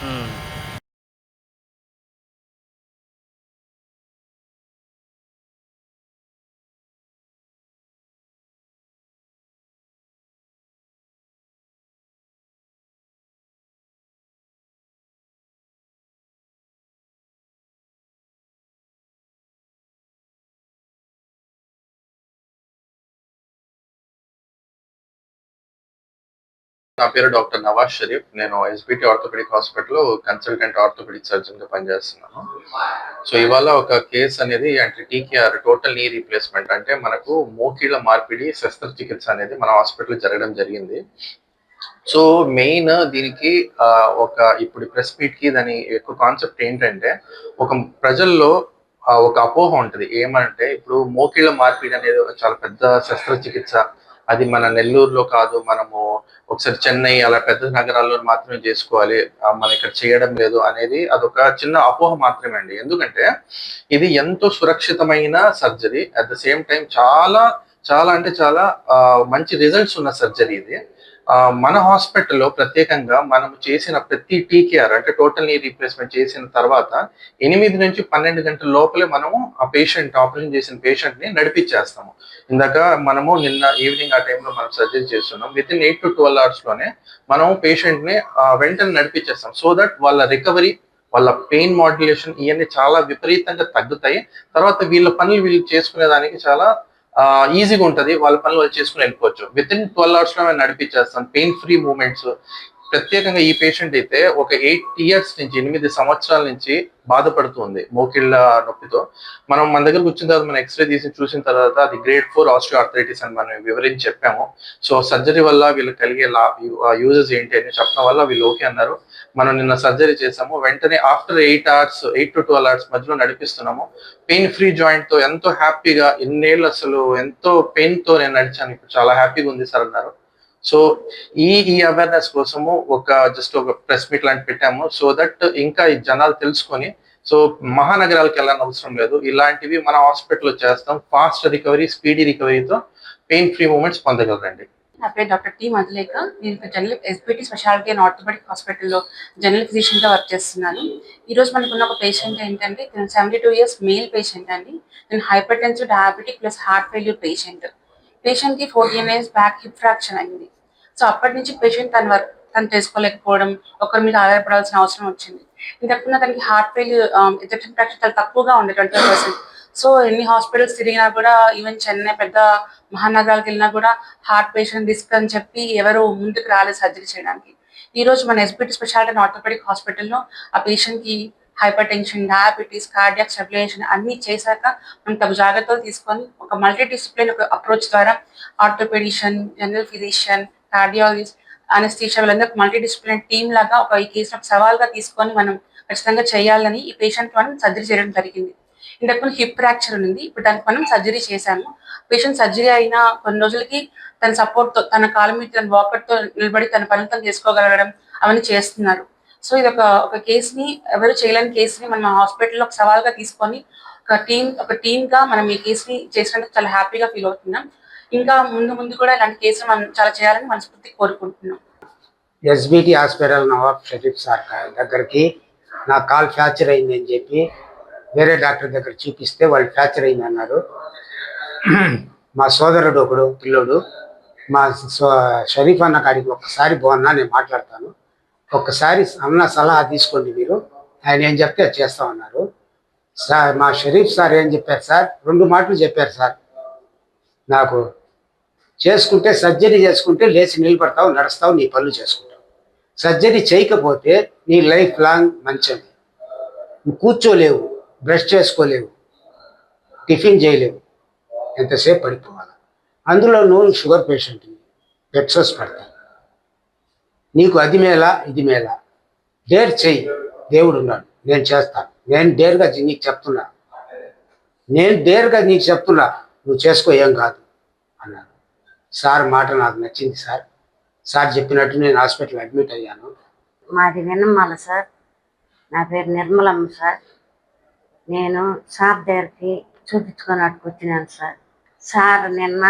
హ్మ్. నా పేరు డాక్టర్ నవాజ్ షరీఫ్. నేను ఎస్‌బీటీ ఆర్థోపెడిక్ హాస్పిటల్‌లో కన్సల్టెంట్ ఆర్థోపెడిక్ సర్జన్‌గా పనిచేస్తున్నాను. సో, ఇవాళ ఒక కేస్ అనేది అంటే టీకేఆర్ టోటల్ నీ రీప్లేస్‌మెంట్ అంటే మనకు మోకాళ్ళ మార్పిడి శస్త్రచికిత్స అనేది మన హాస్పిటల్‌లో జరగడం జరిగింది. సో, మెయిన్ దీనికి ఒక ఇప్పుడు ప్రెస్ మీట్‌కి దాని ఎక్కువ కాన్సెప్ట్ ఏంటంటే, ఒక ప్రజల్లో ఒక అపోహ ఉంటది. ఏమంటే ఇప్పుడు మోకాళ్ళ మార్పిడి అనేది ఒక చాలా పెద్ద శస్త్రచికిత్స. అది మన నెల్లూరులో కాదు. మనము ఒకసారి చెన్నై అలా పెద్ద నగరాల్లో మాత్రమే జేసుకోవాలి. మనం ఇక్కడ చేయడం లేదు అనేది అదొక చిన్న అపోహ మాత్రమే అండి. ఎందుకంటే, ఇది ఎంతో సురక్షితమైన surgery. At the same time చాలా, చాలా అంటే చాలా మంచి రిజల్ట్స్ ఉన్న సర్జరీ ఇది. మన హాస్పిటల్‌లో ప్రత్యేకంగా మనం చేసిన ప్రతి టీకేఆర్ అంటే టోటల్ నీ రీప్లేస్‌మెంట్ చేసిన తర్వాత 8-12 గంటల లోపలే మనము ఆ ఆపరేషన్ చేసిన పేషెంట్‌ని నడిపిచ్చేస్తాము. ఇందాక మనము నిన్న ఈవినింగ్ ఆ టైంలో మనం సర్జరీ చేస్తున్నాం. వితిన్ 8-12 అవర్స్‌లోనే మనం పేషెంట్‌ని వెంటనే నడిపిచ్చేస్తాం. సో దట్ వాళ్ళ రికవరీ, వాళ్ళ పెయిన్ మాడ్యులేషన్ ఇయన్నీ చాలా విపరీతంగా తగ్గుతాయి. తర్వాత వీళ్ళ పనులు వీళ్ళు చేసుకునేదానికి చాలా ఈజీగా ఉంటది. వాళ్ళ పనులు వాళ్ళు చేసుకొని వెళ్ళిపోవచ్చు. వితిన్ 12 అవర్స్‌లో మేము నడిపిచ్చేస్తాం. Pain free movements. ప్రత్యేకంగా ఈ పేషెంట్ అయితే ఒక 8 ఇయర్స్ నుంచి 8 సంవత్సరాల నుంచి బాధపడుతూ ఉంది మోకిళ్ళ నొప్పితో. మన దగ్గరకి వచ్చిన తర్వాత మనం ఎక్స్‌రే తీసి చూసిన తర్వాత అది గ్రేడ్ 4 ఆస్టియోఆర్థరైటిస్ అని మనం వివరించి చెప్పాము. సో సర్జరీ వల్ల వీళ్ళకి కలిగే యూజెస్ ఏంటి అని చెప్పడం వల్ల వీళ్ళు ఓకే అన్నారు. మనం నిన్న సర్జరీ చేసాము. వెంటనే ఆఫ్టర్ 8 అవర్స్ 8-12 అవర్స్ మధ్యలో నడిపిస్తున్నాము. పెయిన్ ఫ్రీ జాయింట్‌తో ఎంతో హ్యాపీగా ఇన్నేళ్ళు అసలు ఎంతో పెయిన్‌తో నేను నడిచాను. ఇప్పుడు చాలా హ్యాపీగా ఉంది సార్ అన్నారు. సో ఈ అవేర్‌నెస్ కోసము జస్ట్ ఒక ప్రెస్ మీట్ లాంటిది పెట్టాము. సో దట్ ఇంకా ఈ జనాలు తెలుసుకొని సో మహానగరాలకెళ్ళనవసరం అవసరం లేదు. ఇలాంటివి మన హాస్పిటల్‌లో చేస్తాం. ఫాస్ట్ రికవరీ, స్పీడీ రికవరీతో పెయిన్ ఫ్రీ మూవ్‌మెంట్స్ పొందగలరండి. నా పేరు డాక్టర్ టి మధులేఖ. నేను ఇప్పుడు ఎస్బీటీ స్పెషాలిటీ అండ్ ఆర్థోపెడిక్ హాస్పిటల్‌లో జనరల్ ఫిజిషియన్‌గా వర్క్ చేస్తున్నాను. ఈరోజు మనకున్న ఒక పేషెంట్ ఏంటంటే తను 72 ఇయర్స్ మేల్ పేషెంట్ అండి. తను hypertensive, diabetic plus heart failure patient. పేషెంట్‌కి 14 ఇయర్స్ బ్యాక్ హిప్ ఫ్రాక్చర్ అయింది. సో, అప్పటి నుంచి పేషెంట్ తను చేసుకోలేకపోవడం, ఒకరి మీద ఆధారపడాల్సిన అవసరం వచ్చింది. ఇంతకుముందు తనకి హార్ట్ ఫెయిల్యూర్ ఎజెక్షన్ ఫ్రాక్షన్ చాలా తక్కువగా ఉంది 20%. సో, ఎన్ని హాస్పిటల్స్ తిరిగినా కూడా ఈవెన్ చెన్నై పెద్ద మహానగరాలకు వెళ్ళినా కూడా హార్ట్ పేషెంట్ రిస్క్ అని చెప్పి ఎవరు ముందుకు రాలేదు సర్జరీ చేయడానికి. ఈ రోజు మన ఎస్బిటి స్పెషాలిటీ అండ్ ఆర్థోపెడిక్ హాస్పిటల్‌లో ఆ పేషెంట్ కి hypertension, diabetes, cardiac stabilisation అన్ని చేశాక మనం తగు జాగ్రత్తలు తీసుకొని ఒక మల్టీ డిసిప్లిన్ ఒక అప్రోచ్ ద్వారా orthopedician, general physician, cardiologist, anaesthesia వీళ్ళందరూ మల్టీ డిసిప్లిన్ టీమ్ లాగా ఈ కేసుని ఒక సవాల్‌గా తీసుకొని మనం ఖచ్చితంగా చేయాలని ఈ పేషెంట్‌కి మనం సర్జరీ చేయడం జరిగింది. ఇంతకుముందు హిప్ ఫ్రాక్చర్ ఉంది. ఇప్పుడు దానికి మనం సర్జరీ చేశాము. పేషెంట్ సర్జరీ అయిన కొన్ని రోజులకి తన సపోర్ట్‌తో తన కాళ్ళ మీద తన వాకర్‌తో నిలబడి తన పనులు తను చేసుకోగలగడం అవన్నీ చేస్తున్నారు. సో, ఒక కేస్‌ని ఎవరు చేయలేని కేస్‌ని మనం హాస్పిటల్‌లో ఒక సవాల్‌గా తీసుకొని ఒక టీమ్‌గా మనం ఈ కేస్‌ని చేసినందుకు చాలా హ్యాపీగా ఫీల్ అవుతున్నాం. ఇంకా ముందు ముందు కూడా ఇలాంటి కేసులు మనం చాలా చేయాలని మనస్ఫూర్తిగా కోరుకుంటున్నాం. SBT hospital Nawab Sharif sir దగ్గరికి నా కాల్ ఫ్రాక్చర్ అయిందని చెప్పి వేరే డాక్టర్ దగ్గర చూపిస్తే వాళ్ళు ఫ్రాక్చర్ అయింది అన్నారు. మా సోదరుడు ఒకడు పిల్లోడు మా షరీఫ్ అన్న కాడికి ఒక్కసారి బాగున్నా నేను మాట్లాడతాను, ఒక్కసారి అన్న సలహా తీసుకోండి మీరు, ఆయన ఏం చెప్తే అది చేస్తామన్నారు. సార్ మా షరీఫ్ సార్ ఏం చెప్పారు సార్, 2 మాటలు చెప్పారు సార్ నాకు. చేసుకుంటే సర్జరీ చేసుకుంటే లేచి నిలబడతావు, నడుస్తావు, నీ పనులు చేసుకుంటావు. సర్జరీ చేయకపోతే నీ లైఫ్ లాంగ్ మంచిది. నువ్వు కూర్చోలేవు, బ్రష్ చేసుకోలేవు, టిఫిన్ చేయలేవు, ఎంతసేపు పడిపోవాలి. అందులో నువ్వు షుగర్ పేషెంట్ని, పెట్రోస్ పడతాయి. నీకు అది మేలా ఇది మేలా, డేర్ చెయ్యి, దేవుడు ఉన్నాడు, నేను చేస్తాను. నేను డేర్గా నీకు చెప్తున్నా, నువ్వు చేసుకో, ఏం కాదు అన్నాను. సార్ మాట నాకు నచ్చింది సార్. సార్ చెప్పినట్టు నేను హాస్పిటల్ అడ్మిట్ అయ్యాను. మాది విన్నమాల సార్. నా పేరు నిర్మలమ్మ సార్. నేను సార్ దగ్గరికి చూపించుకోవడానికి వచ్చినాను సార్. సార్ నిన్న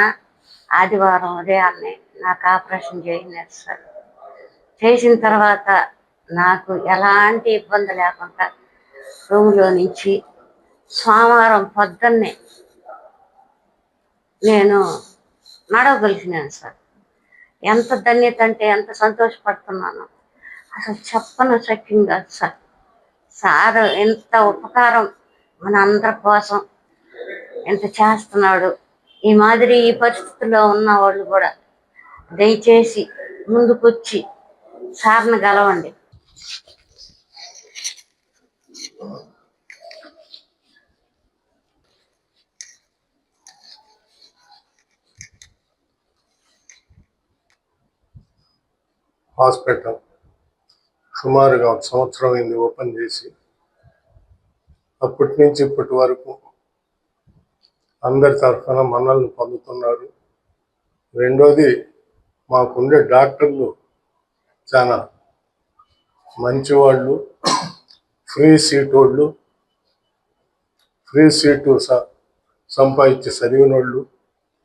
ఆదివారం ఉదయాన్నే నాకు ఆపరేషన్ చేసినారు సార్. చేసిన తర్వాత నాకు ఎలాంటి ఇబ్బంది లేకుండా రూమ్లో నుంచి సోమవారం పొద్దున్నే నేను నడవగలిగినాను సార్. ఎంత ధన్యత అంటే ఎంత సంతోషపడుతున్నాను అసలు చెప్పను శక్యం కాదు సార్. సార్ ఎంత ఉపకారం మన అందరి కోసం ఎంత చేస్తున్నాడు. ఈ మాదిరి ఈ పరిస్థితుల్లో ఉన్న వాళ్ళు కూడా దయచేసి ముందుకొచ్చి సార్ని గెలవండి. హాస్పిటల్ సుమారుగా 1 సంవత్సరం అయింది ఓపెన్ చేసి. అప్పటి నుంచి ఇప్పటి వరకు అందరి తరఫున మన్నలను పొందుతున్నారు. రెండోది, మాకుండే డాక్టర్లు చాలా మంచివాళ్ళు, ఫ్రీ సీటు సంపాదించి చదివినోళ్ళు,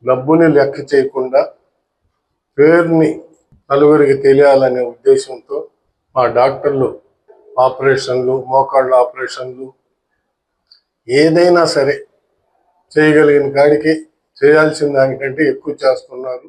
డబ్బుని లెక్క చేయకుండా పేరుని నలుగురికి తెలియాలనే ఉద్దేశంతో మా డాక్టర్లు ఆపరేషన్లు, మోకాళ్ళ ఆపరేషన్లు ఏదైనా సరే చేయగలిగిన కాడికి చేయాల్సిన దానికంటే ఎక్కువ చేస్తున్నారు.